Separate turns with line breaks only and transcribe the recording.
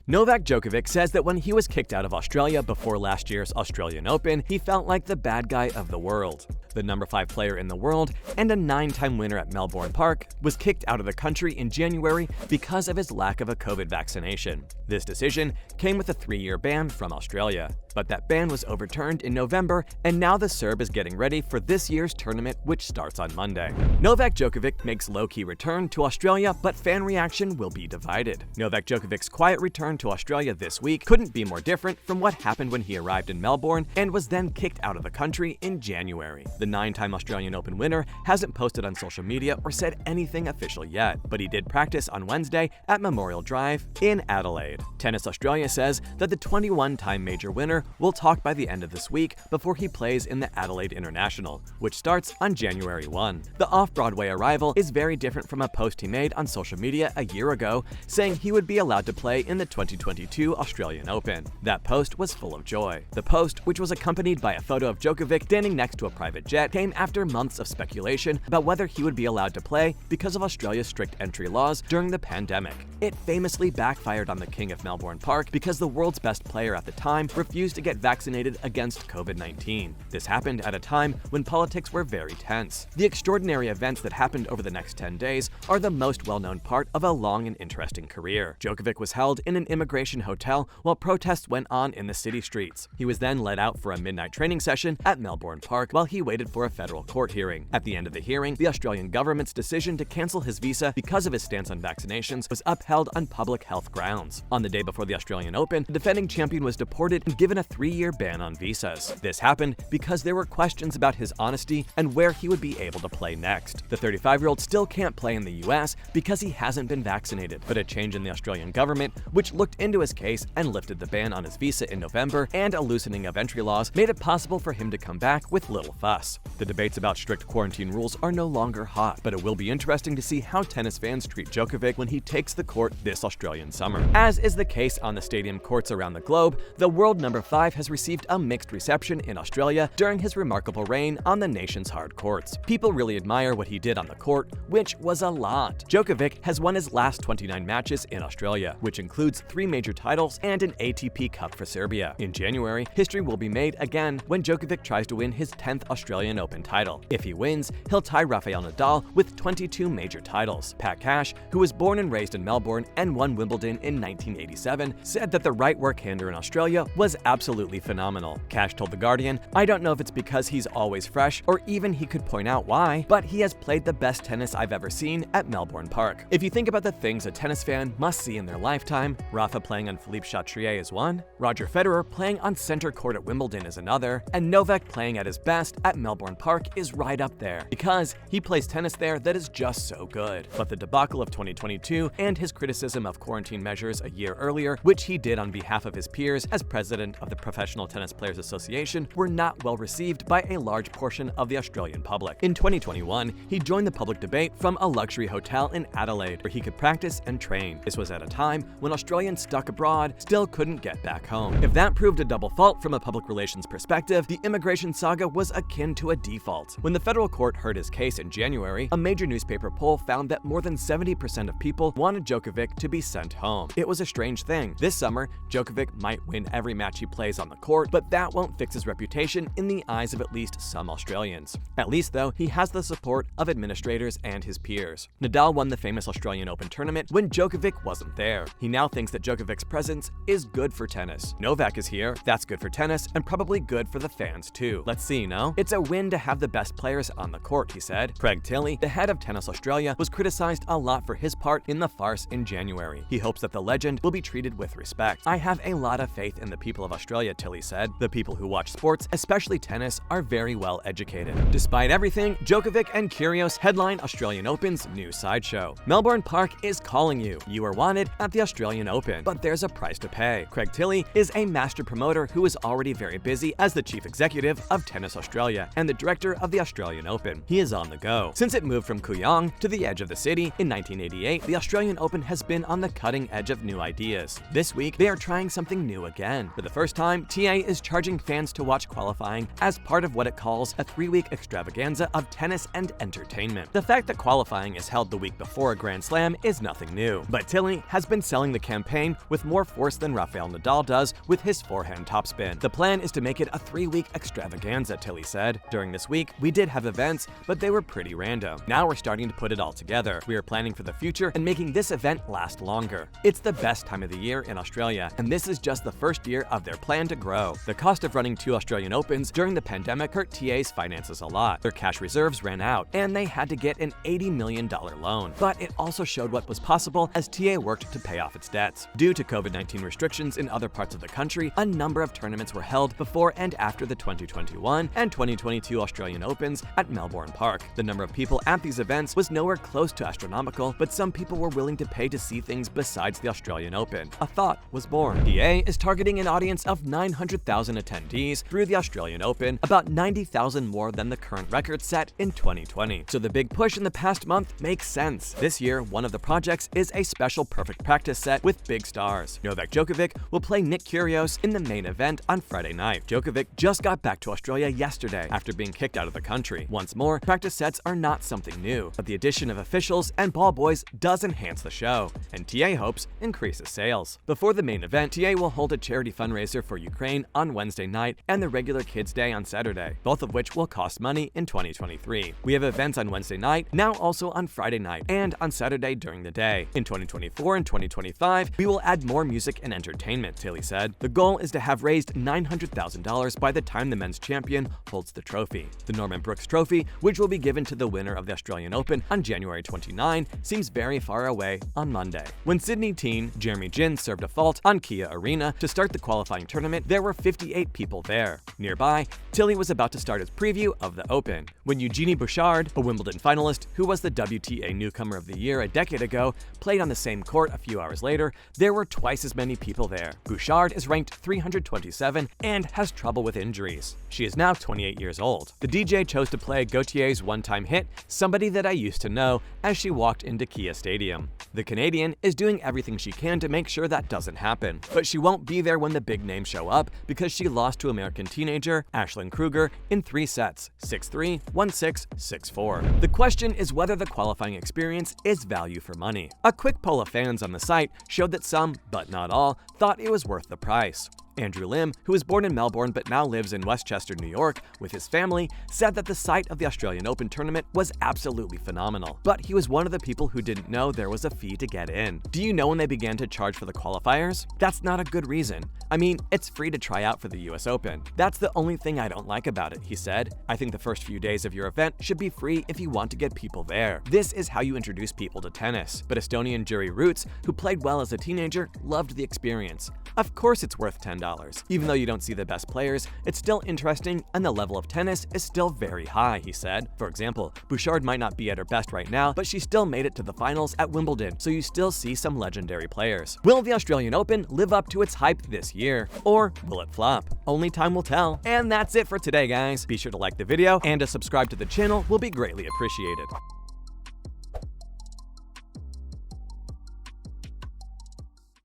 Novak Djokovic says that when he was kicked out of Australia before last year's Australian Open, he felt like the bad guy of the world. The number 5 player in the world and a 9-time winner at Melbourne Park was kicked out of the country in January because of his lack of a COVID vaccination. This decision came with a 3-year ban from Australia. But that ban was overturned in November, and now the Serb is getting ready for this year's tournament, which starts on Monday. Novak Djokovic makes low-key return to Australia, but fan reaction will be divided. Novak Djokovic's quiet return to Australia this week couldn't be more different from what happened when he arrived in Melbourne and was then kicked out of the country in January. The 9-time Australian Open winner hasn't posted on social media or said anything official yet, but he did practice on Wednesday at Memorial Drive in Adelaide. Tennis Australia says that the 21-time major winner will talk by the end of this week before he plays in the Adelaide International, which starts on January 1. The off-Broadway arrival is very different from a post he made on social media a year ago, saying he would be allowed to play in the 2022 Australian Open. That post was full of joy. The post, which was accompanied by a photo of Djokovic standing next to a private jet, came after months of speculation about whether he would be allowed to play because of Australia's strict entry laws during the pandemic. It famously backfired on the King of Melbourne Park because the world's best player at the time refused to get vaccinated against COVID-19. This happened at a time when politics were very tense. The extraordinary events that happened over the next 10 days are the most well-known part of a long and interesting career. Djokovic was held in an immigration hotel while protests went on in the city streets. He was then let out for a midnight training session at Melbourne Park while he waited for a federal court hearing. At the end of the hearing, the Australian government's decision to cancel his visa because of his stance on vaccinations was upheld on public health grounds. On the day before the Australian Open, the defending champion was deported and given a 3-year ban on visas. This happened because there were questions about his honesty and where he would be able to play next. The 35-year-old still can't play in the US because he hasn't been vaccinated, but a change in the Australian government, which looked into his case and lifted the ban on his visa in November, and a loosening of entry laws made it possible for him to come back with little fuss. The debates about strict quarantine rules are no longer hot, but it will be interesting to see how tennis fans treat Djokovic when he takes the court this Australian summer. As is the case on the stadium courts around the globe, the world number 5 has received a mixed reception in Australia during his remarkable reign on the nation's hard courts. People really admire what he did on the court, which was a lot. Djokovic has won his last 29 matches in Australia, which includes 3 major titles and an ATP Cup for Serbia. In January, history will be made again when Djokovic tries to win his 10th Australian Open title. If he wins, he'll tie Rafael Nadal with 22 major titles. Pat Cash, who was born and raised in Melbourne and won Wimbledon in 1987, said that the right work-hander in Australia was absolutely phenomenal. Cash told The Guardian, "I don't know if it's because he's always fresh or even he could point out why, but he has played the best tennis I've ever seen at Melbourne Park." If you think about the things a tennis fan must see in their lifetime, Rafa playing on Philippe Chatrier is one, Roger Federer playing on center court at Wimbledon is another, and Novak playing at his best at Melbourne Park is right up there, because he plays tennis there that is just so good. But the debacle of 2022 and his criticism of quarantine measures a year earlier, which he did on behalf of his peers as president of the Professional Tennis Players Association, were not well received by a large portion of the Australian public. In 2021, he joined the public debate from a luxury hotel in Adelaide where he could practice and train. This was at a time when Australians stuck abroad still couldn't get back home. If that proved a double fault from a public relations perspective, the immigration saga was akin to a default. When the federal court heard his case in January, a major newspaper poll found that more than 70% of people wanted Djokovic to be sent home. It was a strange thing. This summer, Djokovic might win every match he plays on the court, but that won't fix his reputation in the eyes of at least some Australians. At least, though, he has the support of administrators and his peers. Nadal won the famous Australian Open tournament when Djokovic wasn't there. He now thinks that Djokovic's presence is good for tennis. Novak is here, that's good for tennis, and probably good for the fans too. Let's see, no? It's a win to have the best players on the court, he said. Craig Tilley, the head of Tennis Australia, was criticized a lot for his part in the farce in January. He hopes that the legend will be treated with respect. "I have a lot of faith in the people of Australia," Tilley said. "The people who watch sports, especially tennis, are very well educated." Despite everything, Djokovic and Kyrgios headline Australian Open's new sideshow. Melbourne Park is calling you. You are wanted at the Australian Open, but there's a price to pay. Craig Tilley is a master promoter who is already very busy as the chief executive of Tennis Australia, and the director of the Australian Open. He is on the go. Since it moved from Kooyong to the edge of the city in 1988, the Australian Open has been on the cutting edge of new ideas. This week, they are trying something new again. For the first time, TA is charging fans to watch qualifying as part of what it calls a 3-week extravaganza of tennis and entertainment. The fact that qualifying is held the week before a Grand Slam is nothing new, but Tilly has been selling the campaign with more force than Rafael Nadal does with his forehand topspin. The plan is to make it a 3-week extravaganza, Tilly said. During this week, we did have events, but they were pretty random. Now we're starting to put it all together. We are planning for the future and making this event last longer. It's the best time of the year in Australia, and this is just the first year of their plan to grow. The cost of running 2 Australian Opens during the pandemic hurt TA's finances a lot. Their cash reserves ran out, and they had to get an $80 million loan. But it also showed what was possible as TA worked to pay off its debts. Due to COVID-19 restrictions in other parts of the country, a number of tournaments were held before and after the 2021 and 2022 Australian Opens at Melbourne Park. The number of people at these events was nowhere close to astronomical, but some people were willing to pay to see things besides the Australian Open. A thought was born. TA is targeting an audience of 900,000 attendees through the Australian Open, about 90,000 more than the current record set in 2020. So the big push in the past month makes sense. This year, one of the projects is a special perfect practice set with big stars. Novak Djokovic will play Nick Kyrgios in the main event on Friday night. Djokovic just got back to Australia yesterday after being kicked out of the country. Once more, practice sets are not something new, but the addition of officials and ball boys does enhance the show, and TA hopes increases sales. Before the main event, TA will hold a charity fundraiser for Ukraine on Wednesday night and the regular Kids Day on Saturday, both of which will cost money in 2023. We have events on Wednesday night, now also on Friday night, and on Saturday during the day. In 2024 and 2025, we will add more music and entertainment, Tilly said. The goal is to have raised $900,000 by the time the men's champion holds the trophy. The Norman Brooks Trophy, which will be given to the winner of the Australian Open on January 29, seems very far away on Monday. When Sydney teen Jeremy Jin served a fault on Kia Arena to start the qualifying tournament, there were 58 people there. Nearby, Tilly was about to start his preview of the Open. When Eugenie Bouchard, a Wimbledon finalist who was the WTA Newcomer of the Year a decade ago, played on the same court a few hours later, there were twice as many people there. Bouchard is ranked 327 and has trouble with injuries. She is now 28 years old. The DJ chose to play Gautier's one-time hit, Somebody That I Used to Know, as she walked into Kia Stadium. The Canadian is doing everything she can to make sure that doesn't happen, but she won't be there when the big names show up because she lost to American teenager Ashlyn Kruger in 3 sets, 6-3, 1-6, 6-4. The question is whether the qualifying experience is value for money. A quick poll of fans on the site showed that some, but not all, thought it was worth the price. Andrew Lim, who was born in Melbourne but now lives in Westchester, New York, with his family, said that the site of the Australian Open tournament was absolutely phenomenal. But he was one of the people who didn't know there was a fee to get in. Do you know when they began to charge for the qualifiers? That's not a good reason. I mean, it's free to try out for the US Open. That's the only thing I don't like about it, he said. I think the first few days of your event should be free if you want to get people there. This is how you introduce people to tennis. But Estonian Jüri Roots, who played well as a teenager, loved the experience. Of course it's worth $10. Even though you don't see the best players, it's still interesting and the level of tennis is still very high, he said. For example, Bouchard might not be at her best right now, but she still made it to the finals at Wimbledon, so you still see some legendary players. Will the Australian Open live up to its hype this year? Or will it flop? Only time will tell. And that's it for today, guys. Be sure to like the video and to subscribe to the channel will be greatly appreciated.